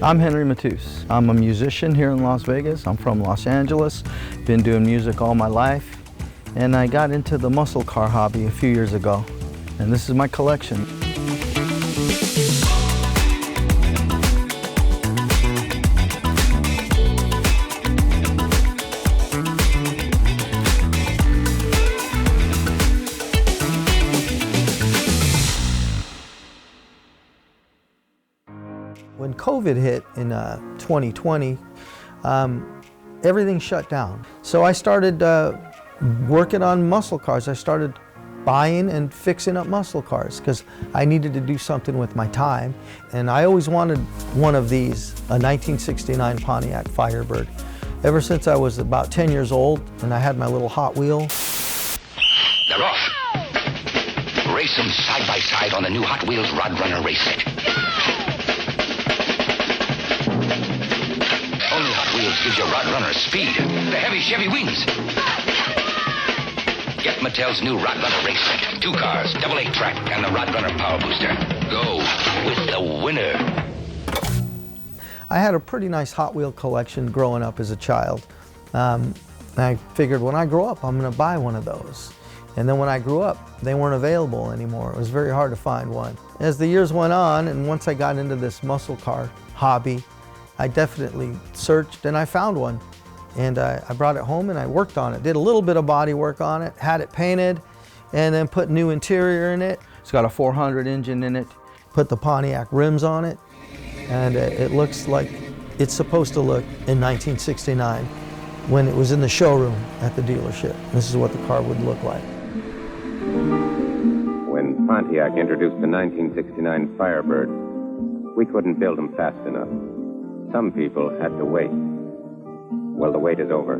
I'm Henry Mateus. I'm a musician here in Las Vegas. I'm from Los Angeles. Been doing music all my life. And I got into the muscle car hobby a few years ago. And this is my collection. When COVID hit in 2020, everything shut down. So I started working on muscle cars. I started buying and fixing up muscle cars because I needed to do something with my time. And I always wanted one of these, a 1969 Pontiac Firebird. Ever since I was about 10 years old and I had my little Hot Wheel. They're off. Race them side by side on the new Hot Wheels Roadrunner race set. Only Hot Wheels gives you Roadrunner speed. The heavy Chevy wins. Get Mattel's new Roadrunner race set. 2 cars, double 8-track, and the Roadrunner power booster. Go with the winner. I had a pretty nice Hot Wheel collection growing up as a child. I figured when I grow up, I'm gonna buy one of those. And then when I grew up, they weren't available anymore. It was very hard to find one. As the years went on, and once I got into this muscle car hobby, I definitely searched and I found one. And I brought it home and I worked on it. Did a little bit of body work on it, had it painted, and then put new interior in it. It's got a 400 engine in it. Put the Pontiac rims on it, and it looks like it's supposed to look in 1969 when it was in the showroom at the dealership. This is what the car would look like. When Pontiac introduced the 1969 Firebird, we couldn't build them fast enough. Some people had to wait. Well, the wait is over.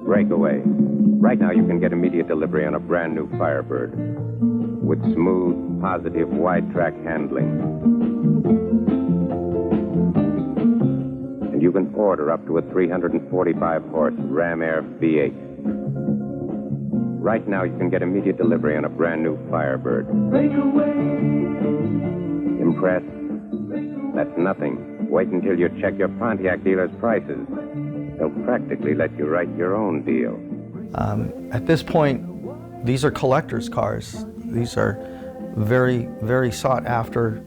Breakaway. Right now you can get immediate delivery on a brand new Firebird with smooth, positive, wide-track handling. And you can order up to a 345-horse Ram Air V8. Right now you can get immediate delivery on a brand new Firebird. Impressed? That's nothing. Wait until you check your Pontiac dealer's prices. They'll practically let you write your own deal. At this point, these are collector's cars. These are very, very sought after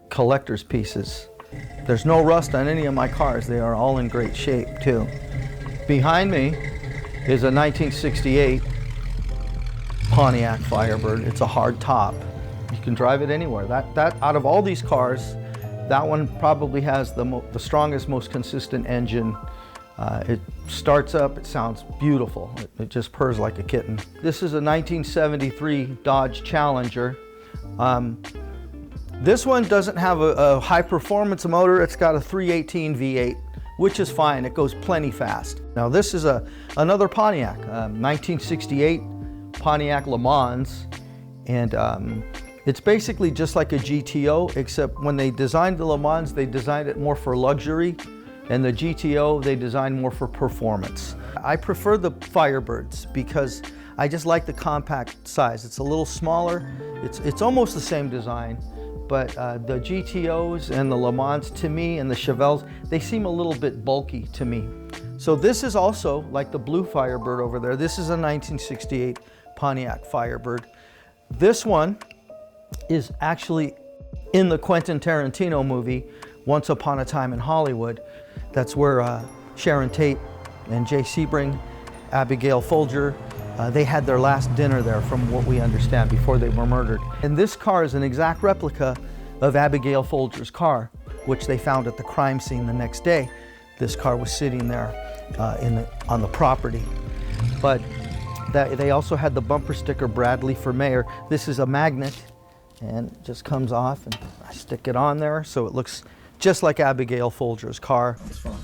collector's pieces. There's no rust on any of my cars. They are all in great shape too. Behind me is a 1968 Pontiac Firebird. It's a hard top. You can drive it anywhere. That out of all these cars, that one probably has the strongest, most consistent engine. It starts up, it sounds beautiful. It just purrs like a kitten. This is a 1973 Dodge Challenger. This one doesn't have a high performance motor. It's got a 318 V8, which is fine. It goes plenty fast. Now this is another Pontiac, 1968 Pontiac Lemans. And it's basically just like a GTO, except when they designed the Lemans, they designed it more for luxury, and the GTO, they designed more for performance. I prefer the Firebirds because I just like the compact size. It's a little smaller. It's almost the same design, but the GTOs and the Lemans, to me, and the Chevelles, they seem a little bit bulky to me. So this is also, like the blue Firebird over there, this is a 1968 Pontiac Firebird. This one is actually in the Quentin Tarantino movie, Once Upon a Time in Hollywood. That's where Sharon Tate and Jay Sebring, Abigail Folger, they had their last dinner there from what we understand before they were murdered. And this car is an exact replica of Abigail Folger's car, which they found at the crime scene the next day. This car was sitting there on the property. But they also had the bumper sticker, Bradley for mayor. This is a magnet, and it just comes off, and I stick it on there so it looks just like Abigail Folger's car. That's fun.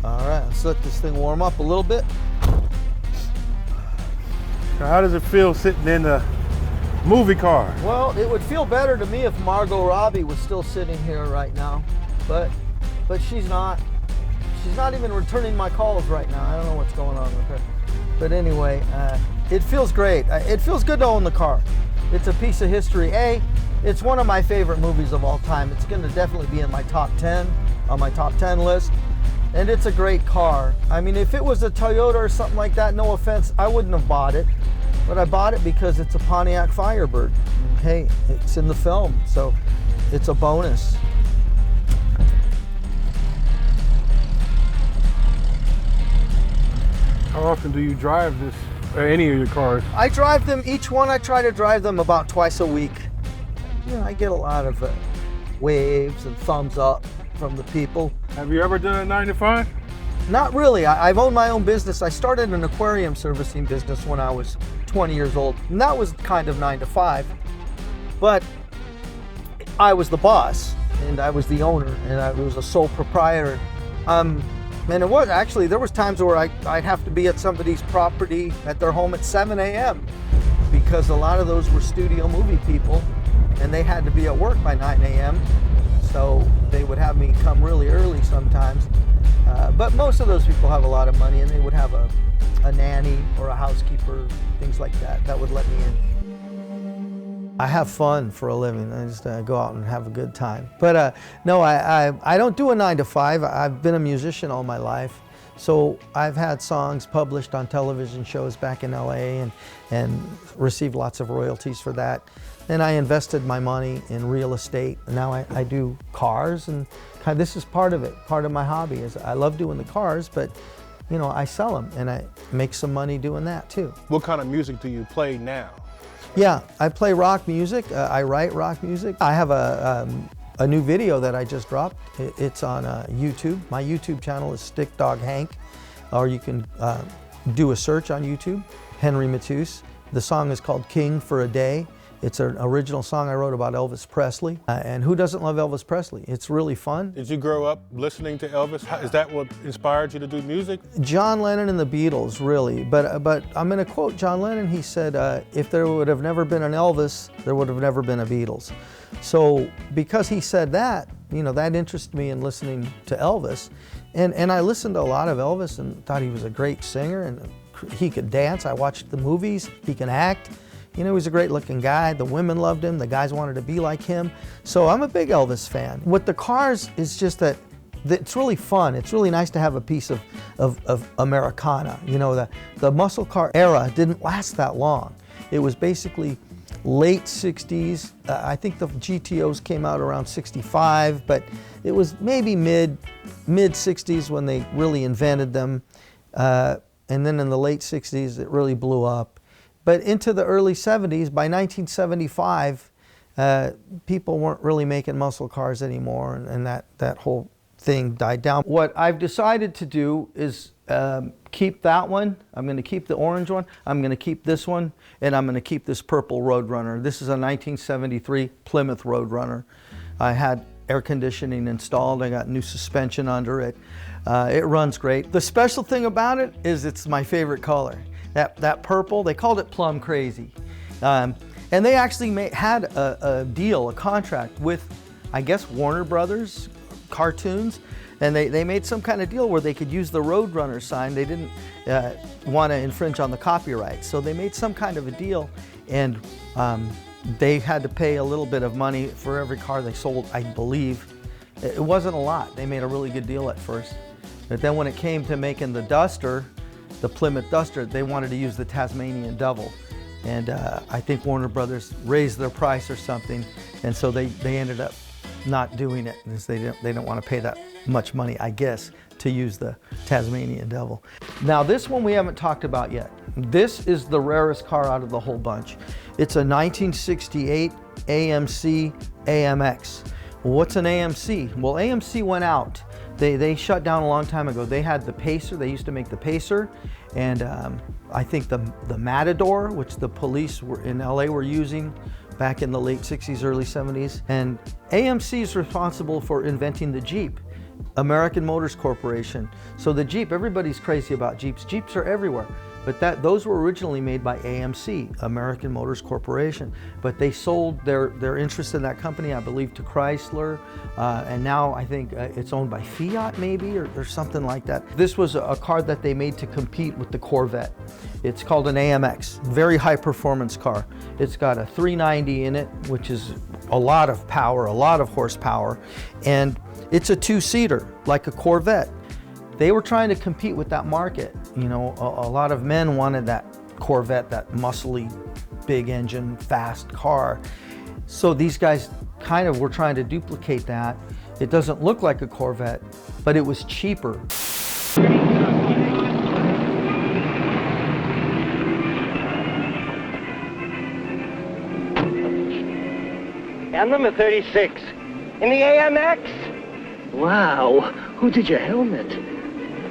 All right, let's let this thing warm up a little bit. How does it feel sitting in a movie car? Well, it would feel better to me if Margot Robbie was still sitting here right now, but but she's not even returning my calls right now. I don't know what's going on with her. But anyway, it feels great. It feels good to own the car. It's a piece of history. It's one of my favorite movies of all time. It's going to definitely be in my top 10, on my top 10 list. And it's a great car. I mean, if it was a Toyota or something like that, no offense, I wouldn't have bought it. But I bought it because it's a Pontiac Firebird. Hey, it's in the film, so it's a bonus. How often do you drive this, or any of your cars? I drive them, each one I try to drive them about twice a week. You know, I get a lot of waves and thumbs up from the people. Have you ever done a 9 to 5? Not really. I've owned my own business. I started an aquarium servicing business when I was 20 years old, and that was kind of 9 to 5. But I was the boss, and I was the owner, and I was a sole proprietor. And it was actually, there was times where I'd have to be at somebody's property at their home at 7 a.m. because a lot of those were studio movie people, and they had to be at work by 9 a.m. So they would have me come really early sometimes. But most of those people have a lot of money, and they would have a nanny or a housekeeper, things like that would let me in. I have fun for a living. I just go out and have a good time. But no, I don't do a 9 to 5. I've been a musician all my life. So I've had songs published on television shows back in LA and received lots of royalties for that. And I invested my money in real estate. And now I do cars, and this is part of it. Part of my hobby is I love doing the cars, but you know, I sell them and I make some money doing that too. What kind of music do you play now? Yeah, I play rock music. I write rock music. I have a new video that I just dropped. It's on YouTube. My YouTube channel is Stick Dog Hank, or you can do a search on YouTube, Henry Mateus. The song is called King for a Day. It's an original song I wrote about Elvis Presley. And who doesn't love Elvis Presley? It's really fun. Did you grow up listening to Elvis? Is that what inspired you to do music? John Lennon and the Beatles, really. But I'm going to quote John Lennon. He said, if there would have never been an Elvis, there would have never been a Beatles. So because he said that, you know, that interested me in listening to Elvis. And I listened to a lot of Elvis and thought he was a great singer, and he could dance. I watched the movies. He can act. You know, he was a great looking guy. The women loved him. The guys wanted to be like him. So I'm a big Elvis fan. With the cars, it's just that it's really fun. It's really nice to have a piece of Americana. You know, the muscle car era didn't last that long. It was basically late 60s. I think the GTOs came out around 65, but it was maybe mid 60s when they really invented them. And then in the late 60s, it really blew up. But into the early 70s, by 1975, people weren't really making muscle cars anymore, and that whole thing died down. What I've decided to do is keep that one. I'm going to keep the orange one. I'm going to keep this one, and I'm going to keep this purple Roadrunner. This is a 1973 Plymouth Roadrunner. I had air conditioning installed. I got new suspension under it. It runs great. The special thing about it is it's my favorite color. That purple, they called it Plum Crazy. And they actually had a deal, a contract with, I guess, Warner Brothers Cartoons. And they made some kind of deal where they could use the Roadrunner sign. They didn't want to infringe on the copyright. So they made some kind of a deal, and they had to pay a little bit of money for every car they sold, I believe. It wasn't a lot. They made a really good deal at first. But then when it came to making the Duster, the Plymouth Duster, they wanted to use the Tasmanian Devil. And I think Warner Brothers raised their price or something, and so they ended up not doing it, because they didn't want to pay that much money, I guess, to use the Tasmanian Devil. Now this one we haven't talked about yet. This is the rarest car out of the whole bunch. It's a 1968 AMC AMX. What's an AMC? Well, AMC went out. They shut down a long time ago. They had the Pacer. They used to make the Pacer, and I think the Matador, which the police in LA were using back in the late 60s, early 70s. And AMC is responsible for inventing the Jeep, American Motors Corporation. So the Jeep, everybody's crazy about Jeeps. Jeeps are everywhere. But those were originally made by AMC, American Motors Corporation. But they sold their interest in that company, I believe, to Chrysler. And now I think it's owned by Fiat maybe, or something like that. This was a car that they made to compete with the Corvette. It's called an AMX, very high performance car. It's got a 390 in it, which is a lot of power, a lot of horsepower. And it's a two-seater, like a Corvette. They were trying to compete with that market. You know, a lot of men wanted that Corvette, that muscly, big engine, fast car. So these guys kind of were trying to duplicate that. It doesn't look like a Corvette, but it was cheaper. And number 36. In the AMX? Wow, who did your helmet?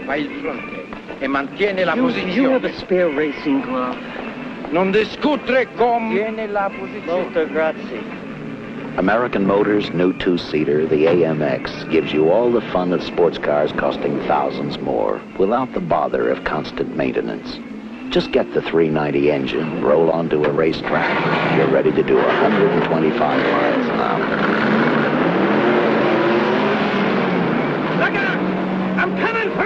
Vai il fronte e mantiene la You posizione. have a spare racing glove? Non discutere con... Tiene la posizione. Molto grazie. American Motors' new two-seater, the AMX, gives you all the fun of sports cars costing thousands more, without the bother of constant maintenance. Just get the 390 engine, roll onto a racetrack, you're ready to do 125 miles an hour. Look out! I'm coming through!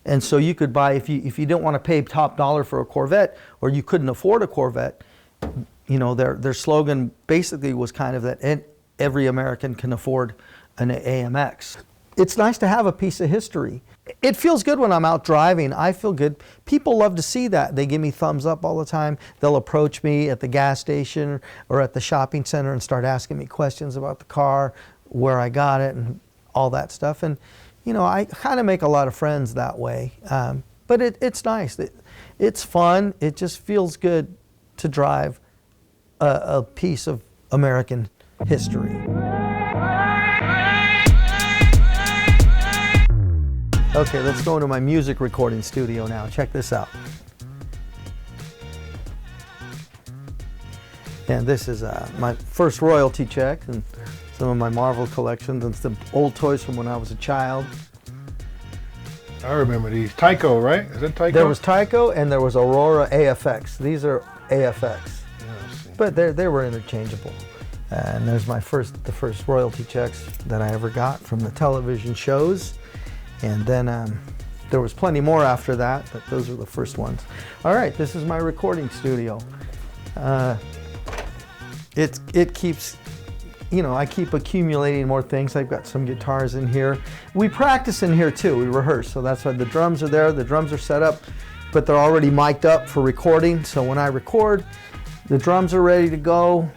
And so you could buy, if you didn't want to pay top dollar for a Corvette, or you couldn't afford a Corvette, you know, their slogan basically was kind of that every American can afford an AMX. It's nice to have a piece of history. It feels good when I'm out driving. I feel good. People love to see that. They give me thumbs up all the time. They'll approach me at the gas station or at the shopping center and start asking me questions about the car, where I got it, and all that stuff. And, you know, I kind of make a lot of friends that way. But it's nice. It's fun. It just feels good to drive a piece of American history. Okay, let's go into my music recording studio now. Check this out. And this is my first royalty check and some of my Marvel collections and some old toys from when I was a child. I remember these. Tyco, right? Is that Tyco? There was Tyco and there was Aurora AFX. These are AFX. But they were interchangeable. And there's the first royalty checks that I ever got from the television shows. And then there was plenty more after that, but those were the first ones. All right, this is my recording studio. It keeps, you know, I keep accumulating more things. I've got some guitars in here. We practice in here too, we rehearse. So that's why the drums are there. The drums are set up, but they're already mic'd up for recording. So when I record, the drums are ready to go.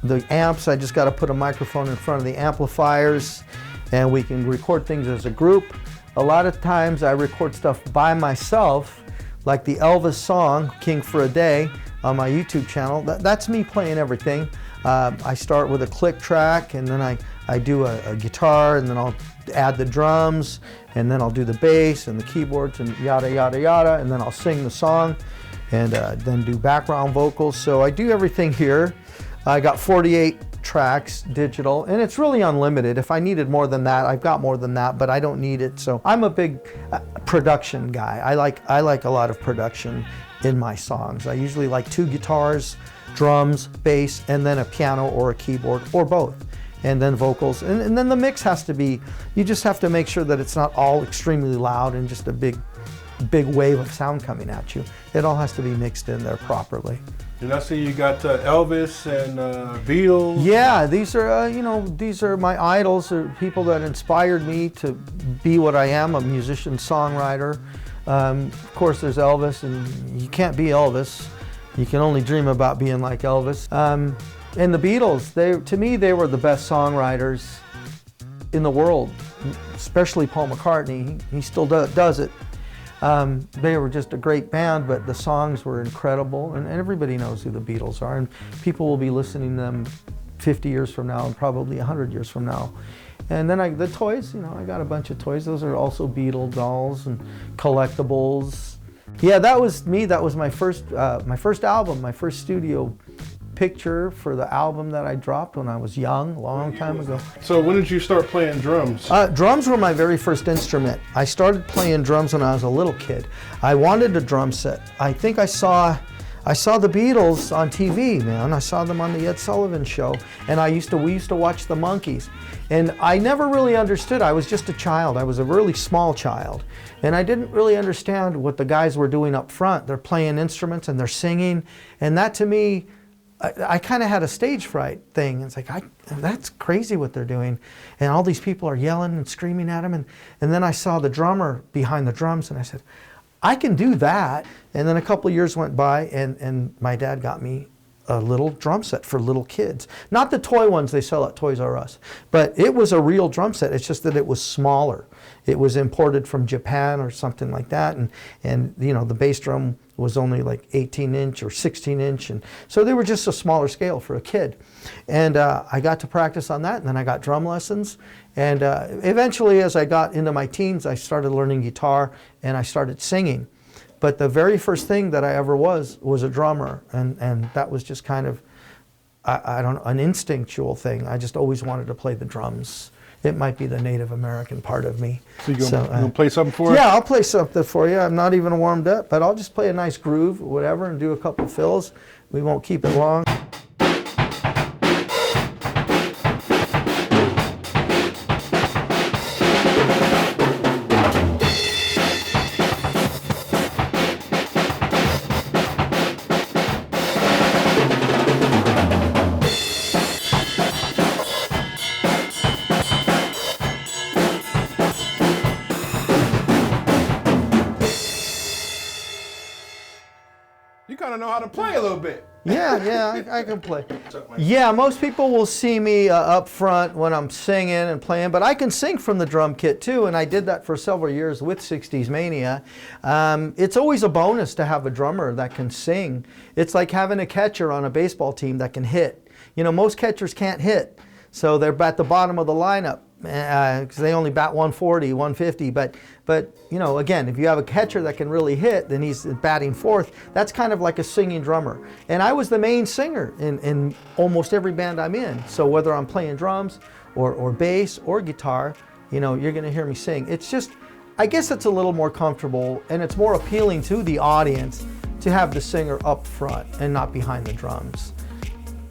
The amps, I just got to put a microphone in front of the amplifiers, and we can record things as a group. A lot of times I record stuff by myself, like the Elvis song, King for a Day, on my YouTube channel. That's me playing everything. I start with a click track, and then I do a guitar, and then I'll add the drums, and then I'll do the bass and the keyboards and yada, yada, yada, and then I'll sing the song, and then do background vocals. So I do everything here. I got 48 tracks digital, and it's really unlimited. If I needed more than that, I've got more than that, but I don't need it. So I'm a big production guy. I like a lot of production in my songs. I usually like 2 guitars, drums, bass, and then a piano or a keyboard, or both, and then vocals. And then the mix has to be, you just have to make sure that it's not all extremely loud and just a big wave of sound coming at you. It all has to be mixed in there properly. And I see you got Elvis and Beatles. Yeah, these are these are my idols, or people that inspired me to be what I am, a musician, songwriter. Of course, there's Elvis, and you can't be Elvis. You can only dream about being like Elvis. And the Beatles, to me, they were the best songwriters in the world, especially Paul McCartney. He still does it. They were just a great band, but the songs were incredible, and everybody knows who the Beatles are, and people will be listening to them 50 years from now and probably 100 years from now. And then the toys, I got a bunch of toys. Those are also Beatle dolls and collectibles. Yeah, that was me. That was my first album, my first studio picture for the album that I dropped when I was young, long time ago. So when did you start playing drums? Drums were my very first instrument. I started playing drums when I was a little kid. I wanted a drum set. I think I saw the Beatles on TV, man. I saw them on the Ed Sullivan Show, and we used to watch the Monkees. And I never really understood. I was just a child. I was a really small child. And I didn't really understand what the guys were doing up front. They're playing instruments and they're singing. And that to me, I kind of had a stage fright thing. It's like, that's crazy what they're doing. And all these people are yelling and screaming at them. And then I saw the drummer behind the drums and I said, I can do that. And then a couple of years went by and my dad got me a little drum set for little kids. Not the toy ones they sell at Toys R Us, but it was a real drum set. It's just that it was smaller. It was imported from Japan or something like that. And you know, the bass drum was only like 18-inch or 16-inch. And so they were just a smaller scale for a kid. And I got to practice on that, and then I got drum lessons. And eventually, as I got into my teens, I started learning guitar and I started singing. But the very first thing that I ever was a drummer, and that was just kind of, I don't know, an instinctual thing. I just always wanted to play the drums. It might be the Native American part of me. So you gonna play something for us? Yeah, I'll play something for you. I'm not even warmed up, but I'll just play a nice groove or whatever and do a couple fills. We won't keep it long. You kind of know how to play a little bit. Yeah, I can play. Yeah, most people will see me up front when I'm singing and playing, but I can sing from the drum kit too, and I did that for several years with 60s Mania. It's always a bonus to have a drummer that can sing. It's like having a catcher on a baseball team that can hit. You know, most catchers can't hit, so they're at the bottom of the lineup. Because they only bat 140, 150, but you know, again, if you have a catcher that can really hit, then he's batting fourth. That's kind of like a singing drummer. And I was the main singer in almost every band I'm in. So whether I'm playing drums or bass or guitar, you know, you're going to hear me sing. It's just, I guess it's a little more comfortable and it's more appealing to the audience to have the singer up front and not behind the drums.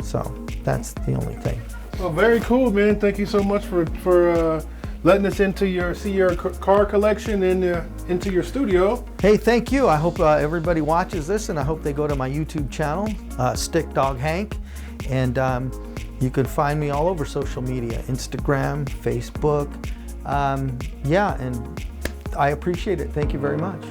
So that's the only thing. Well, very cool, man. Thank you so much for letting us see your car collection and into your studio. Hey, thank you. I hope everybody watches this, and I hope they go to my YouTube channel, Stick Dog Hank, and you can find me all over social media, Instagram, Facebook. Yeah, and I appreciate it. Thank you very much.